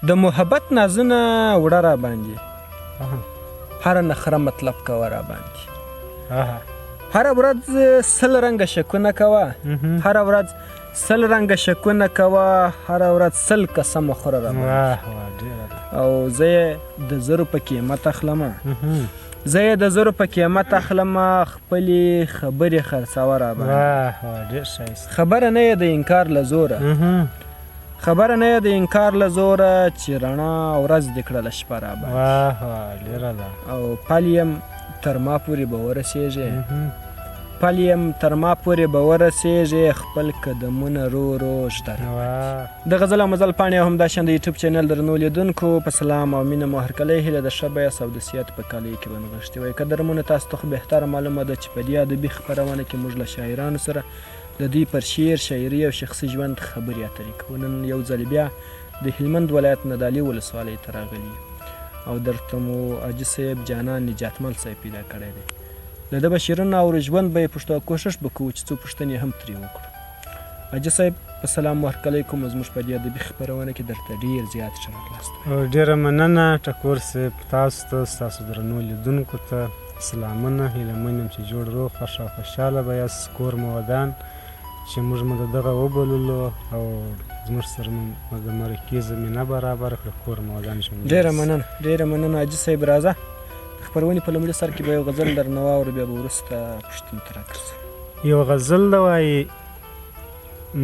د محبت نازونه وړه را باندې هره نخره مطلب کوه را باندې هره ورځ سل رنګه شکونه کوه هره ورځ سل رنګه شکونه کوه هره ورځ سل قسمه خوره را باندې او زه یې د زرو په قیمت اخلمه زه یې د زرو په قیمت اخلمه خپلې خبرې خرڅوه را باندې خبره نه یې د انکار له زوره خبره نه یې د انکار له زوره چې رڼا ورځ دې کړله شپه را باندې او پل یم تر ما پورې به ورسېږې پل یم تر ما پورې به ورسېږې خپل قدمونه رو رو ږدره د غزل او مزل پاڼې او همداشان د یوټیوب چینل درنو لیدونکو په سلام او مینه مو هرکلی هیله د ښه بیه او د صحت په کالیو کې به نغښتې وای قدرمنو تاسو ته خو بهتره معلومه ده چې په دې ادبي خپرونه کې موږ له شاعرانو سره د دوی پر شعر شاعري او شخصي ژوند خبرې اترې کوو نن یو ځل بیا د هلمند ولایت نادعلي ولسوالۍ ته راغلي او درته مو حاجي صاحب جانان نجاتمل صاحب پیدا کړی دی د ده به شعرونه او ژوند به یې پوښتو او کوښښ به کوو چې څو پوښتنې هم ترې وکړو حاجي صاحب په سلام و هرکلی کوم زموږ په دې ادبي خپرونه کې درته ډېر زیات ښه راغلاست ډېره مننه ټکور صاحب تاسو ته ستاسو درنو لیدونکو ته سلامونه هیله من یم چې جوړ روغ خوښ او خوشحاله به یاست کور مو ودان چې موږ مو د دغه وبللو او زموږ سره مو د مرکې زمینه برابره کړه کور مو ودان شو ډېره مننه حاجي صاحب راځه خپرونې په لومړي سر کې به یو غزل درنه واورو بیا به وروسته پوښتنو ته راګرځو یو غزل ده وایي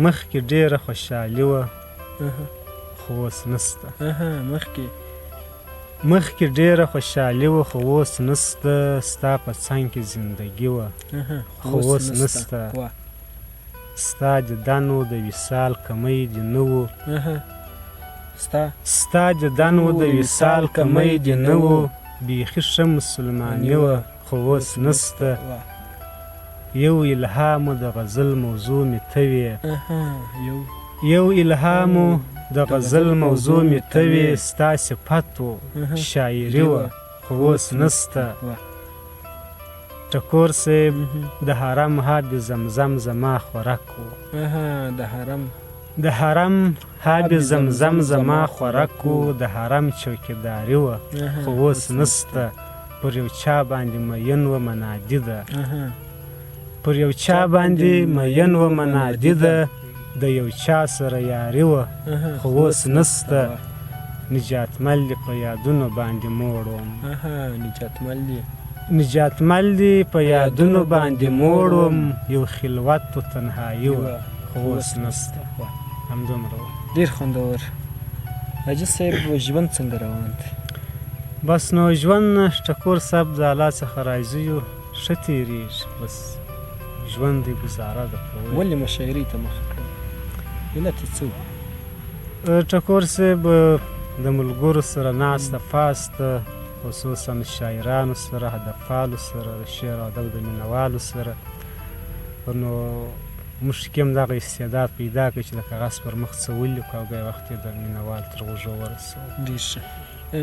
مخکې ډېره خوشحالي وه خو اوس نسته مخکې ډېره خوشحالي وه خو اوس نسته ستا په څنګ کې زندګي وه خو اوس نسته ستا دیدن و د وصال کمی دې نه و ستا دیدن و د وصال کمی دې نه و بیخي ښه مسلماني وه خو اوس نسته یو الهام د غزل موضوع مې ته وې یو الهام د غزل موضوع مې ته وې ستا صفت و شاعري وه خو اوس نسته ټکور صاحب د حرم آب زمزم زما خوراک و د حرم آب زمزم زما خوراک و د حرم چوکیداري وه خو اوس نسته پر یو چا باندې مین و منادي ده پر یو چا باندې مین و منادي ده د یو چا سره یاري وه خو اوس نسته نجاتمل دې په یادونو باندې موړ وم نجاتمل دې په یادونو باندې موړ وم یو خلوت و تنهایي وه خو اوس نسته همدومره وه ډېر خوندور حاجي صاحب ژوند څنګه روان دی بس نو ژوند ټکور صاحب د الله څخه راضي یو ښه تېرېږي بس ژوند دی ګزاره ده ولې مشاعرې ته مخه کړم علت یې څه ټکور صاحب د ملګرو سره ناسته پاسته خصوصا شاعرانو سره هدفپالو سره د شعر او ادب د مینهوالو سره نو موږ کې هم دغه استعداد پیدا کړي چې د کاغذ پر مخ څه ولیکو او بیا وخت یې د مینهوال تر غوږو ورسوو ډېر ښه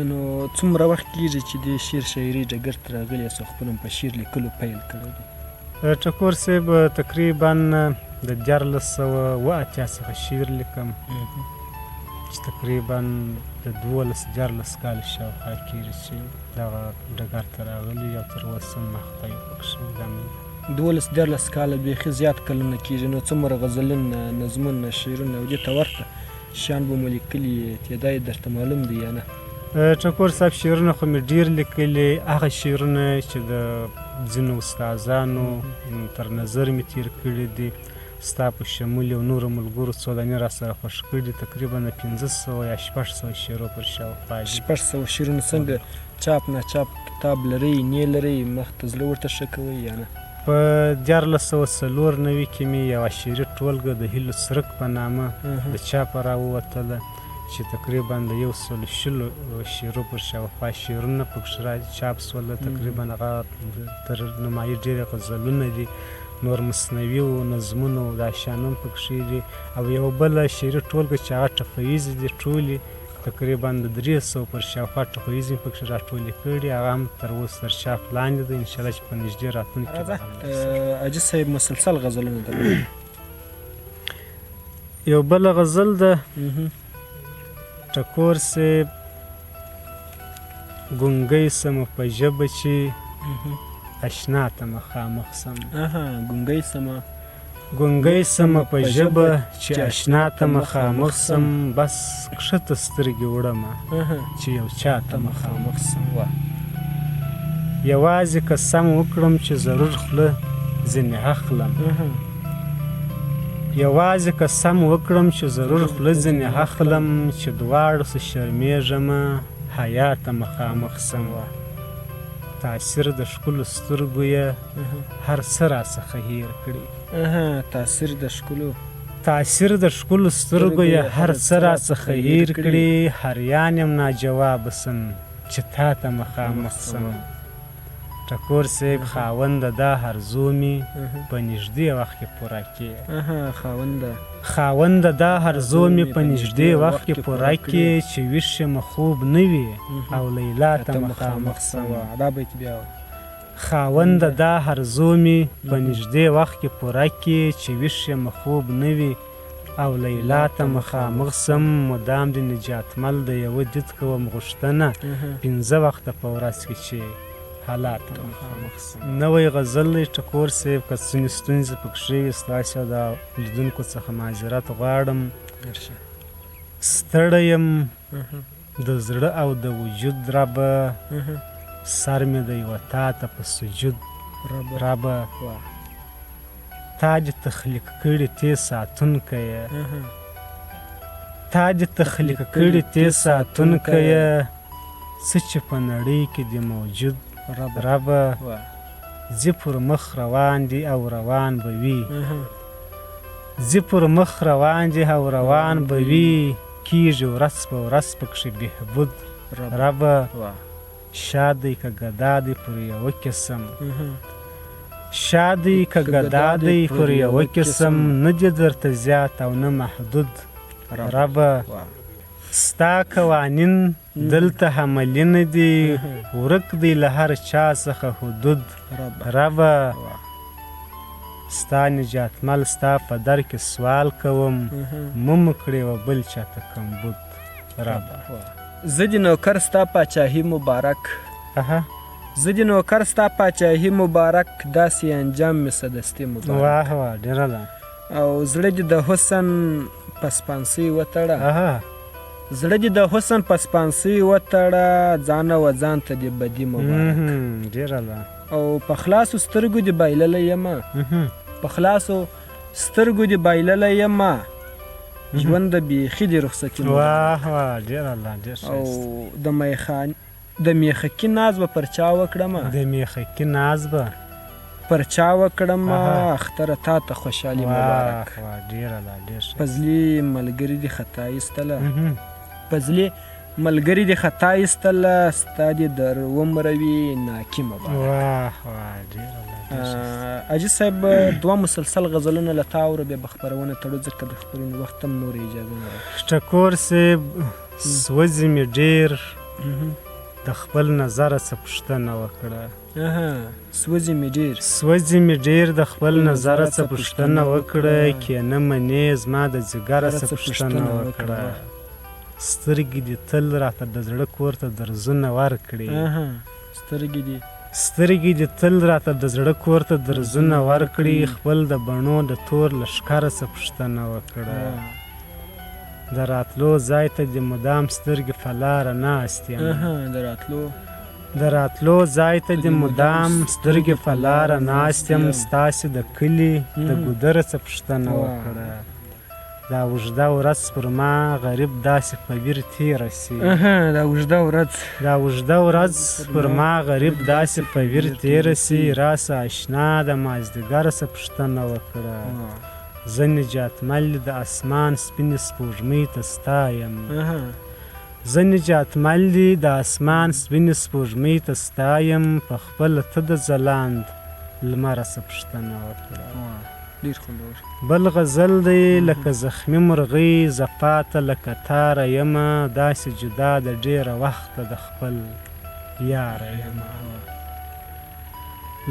نو څومره وخت کېږي چې د شعر شاعري ډګر ته راغلي یاست او خپل هم په شعر لیکلو پیل کړی دی ټکور صاحب تقریبا د 1480 څخه شعر لیکم چې تقریبا د 12-14 کاله شاوخوا کېږي چې دغه ډګر ته راغلي او تر اوسه مخته یې پکښې 12-14 کاله بیخي زیات کلونه کېږي نو څومره غزلونه نظمونه شعرونه او دې ته ورته شیان به مو لیکلي تعداد یې درته معلوم دی یا نه ټکور صاحب شعرونه خو مې ډېر لیکلي هغه شعرونه چې د ځینو استادانو تر نظر مې تېر کړي دي ستا په شمول یو نورو ملګرو څو دانې را سره خوښ کړي تقریبا 1500 یا 600 شعرو پر شاوخوا دي 600 شعرونه څنګه چاپ ناچاپ کتاب لرئ نه لرئ مخ ته زړه ورته ښه کوئ یا نه په 1494 کې مې یوه شعري ټولګه د هیلو څرک په نامه د چاپه راووتله چې تقریبا د 120 شعرو پر شاوخوا شعرونه پکښې را چاپ شوله تقریبا هغه تر نمایي ډېرې غزلونه دي نور مصنوي و نظمونه و دا شیان هم پکښې دي او یوه بله شعري ټولګه چې هغه ټپهیزې دي ټولې تقریبا د 300 پر شاوخوا ټپهیزې مې پکښې راټولې کړي هغه هم تر اوس تر چاپ لاندې ده انشاءالله چې په نږدې راتلونکي کې حاجي صاحب مسلسل غزلونه یو بله غزل ده ټکور صاحب ګونګی سمه په ژبه چې اشنا ته مخامخ سم. ګونګی سمه ګونګی سمه په ژبه چې اشنا ته مخامخ سم، بس کښته سترګې وړمه چې یو چا ته مخامخ سم. یوازې که سم وکړم چې ضرور خوله ځینې اخلم، یوازې که سم وکړم چې ضرور خوله ځینې اخلم، چې دواړو څه شرمېږمه حیا ته مخامخ سم. تاثیر د ښکلو سترګو یې هر څه راڅخه هیر کړي. تاثیر د ښکلو سترګو یې هر څه راڅخه هیر کړي، هر یان یم ناجوابه سم چې تا ته مخامخ سم. ټکور صاحب خاونده دا هرزو مې په نږدې وخت کې پوره کړي. خاونده دا هرزو مې په نږدې وخت کې پوره کړي، چې ویښ یم خوب نه وي او لیلا ته مخامخ سم. خاونده دا هرزو مې په نږدې وخت کې پوره کړي، چې ویښ یم خوب نه وي او لیلا ته مخامخ سم. مدام د نجاتمل د یوه دید کوم غوښتنه 5 وخته په ورځ کې چې حالات ته مخامخ سم. نوی غزل دی ټکور صاحب، که ځینې ستونزې پکښې وي ستاسې او د لیدونکو څخه معذرت غواړم. ستړی یم د زړه او د وجود ربه، سر مې دی یوه تا ته په سجود ربه. تا دې تخلیق کړي تی ساتونکی یې، تا دې تخلیق کړي تی ساتونکی یې، څه چې په نړۍ کې دې موجود ربه. ځي پر مخ روان دي او روان به وي، ځي پر مخ روان دي او روان به وي، کېږي ورځ په ورځ پکښې بهبود ربه. شا دی که ګدا دی پر یوه قسم، شا دی که ګدا دی پر یوه قسم، نه دي درته زیات او نه محدود ربه. ستا قوانین دلته عملي نه دي، ورک دی له هر چا څخه حدود ربه. ستا نجاتمل ستا په در کې سوال کوم، مه کړې و بل چاته کمبود ربه. زه د نوکر ستا پاچاهي مبارک، زه د نوکر ستا پاچاهي مبارک، داسې انجام مې سدستي مبارک. واه واه ډېره ده. او زړه دې د حسن پسپانسۍ وتړه، زړه دې د حسن پسپانسۍ وتړه، ځانه و ځان ته دې بدي مبارک. ډېره ده. او په خلاصو سترګو دې بایللی یمه، په خلاصو سترګو دې بایللی یمه، ژوند د بیخي دې رخصتي مبارک. واه واه ډېره ده، ډېر ښایسته. او د میخکي ناز به پر چا وکړمه، د میخکي ناز به پر چا وکړمه، اختره تا ته خوشحالي مبارک. ډېره ده، ډېر ښه. فضلي ملګري دې خطا ایستله، فضلي ملګري دې خطا ایستله، ستا دې در ومروي ناکي مبارک. واه واه ډېره ده. اجي صاحب 2 مسلسل غزلونه له تا اورو، بیا به خپرونه تړو ځکه د خپرونې وخت هم نورې اجازه نه راکوي. ټکور صاحب سوځي مې ډېر د خپل نظره څه پوښتنه وکړه. سوځي مې ډېر، سوځي مې ډېر د خپل نظره څه پوښتنه وکړه، کې نه منې زما د ځګره څه پوښتنه وکړه. سترګې دې تل راته د زړه کور ته درزونه ورکړي، سترګې دې تل راته د زړه کور ته درزونه ورکړي، خپل د بڼو د تور لښکره څه پوښتنه وکړه. د راتلو ځای ته دې مدام سترګې په لاره ناست یم، د راتلو ځای ته دې مدام سترګې په لاره ناست یم، ستاسې د کلي د ګودره څه پوښتنه وکړه. دا اوږده ورځ پر ما غریب داسې په ویر تېره سي، دا اوږده ورځ پر ما غریب داسې په ویر تېره سي، راسه اشنا د مازدیګر څه پوښتنه وکړه. زه نجاتمل د اسمان سپینې سپوږمۍ ته ستایم، زه نجاتمل د اسمان سپینې سپوږمۍ ته ستایم، په خپله ته د ځلاند لمره څه پوښتنه وکړه. بل غزل دی لکه زخمي مرغۍ زه پاته لکه تاره یمه، داسې جدا د ډېره وخته د خپل یاره یمه.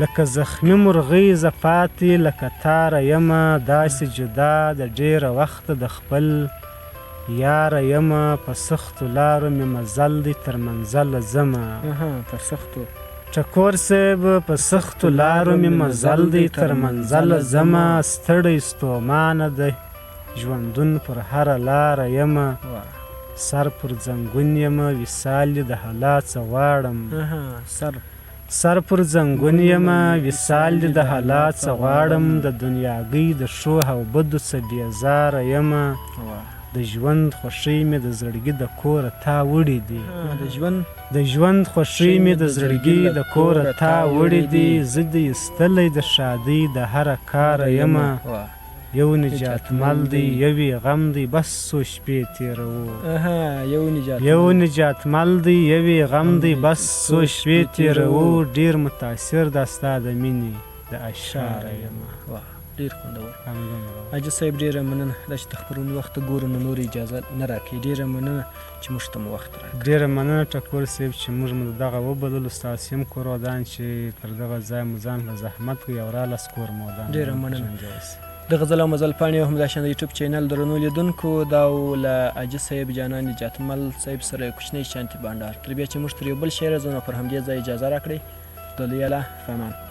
لکه زخمي مرغۍ زه پاتې لکه تاره یمه، داسې جدا د ډېره وخته د خپل یاره یمه په سختو لارو مې مزل دی تر منزله ځمه په سختو ټکور صاحب په سختو لارو مې مزل دی تر منزله ځمه ستړی ستومانه دی ژوندون پر هره لاره یمه سر پر زنګون یمه وصال د حالات څه غواړم سر پر زنګون یمه وصال د حالات څه غواړم د دنیاګۍ د ښو او بدو څه بیزاره یمه د ژوند خوښۍ مې د زړګي د کوره تا وړې دي د ژوند خوښۍ مې د زړګي د کوره تا وړې دي زه د ایستلی د ښادۍ د هره کاره یمه یو نجات مل دی یوې غم دی بس څو شپې تېروو یو نجات مل دی یوې غم دی بس څو شپې تېروو ډېر متاثر دا ستا د مینې د اشاره یمه ډېر خوندور حاجي صاحب ډېره مننه دا چې د خپرونې وخت ته ګورو نو نور اجازه نه راکوي ډېره مننه چې موږ ته مو وخت راکړ ډېره مننه ټکور صاحب چې موږ مو دغه وبللو ستاسې هم کور ودان چې تر دغه ځای مو ځان په زحمت کوي او رالاست کور مو ودان ډېره مننه د غزل او مزل پاڼې او همداشان د یوټیوب چینل درنو لیدونکو دا و له حاجي صاحب جانان نجات مل صاحب سره یو کوچنی شانتي بانډار تر بیا چې موږ تر یو بل شعر ځو نو پر همدې ځای اجازه راکړئ د لوی الله په امان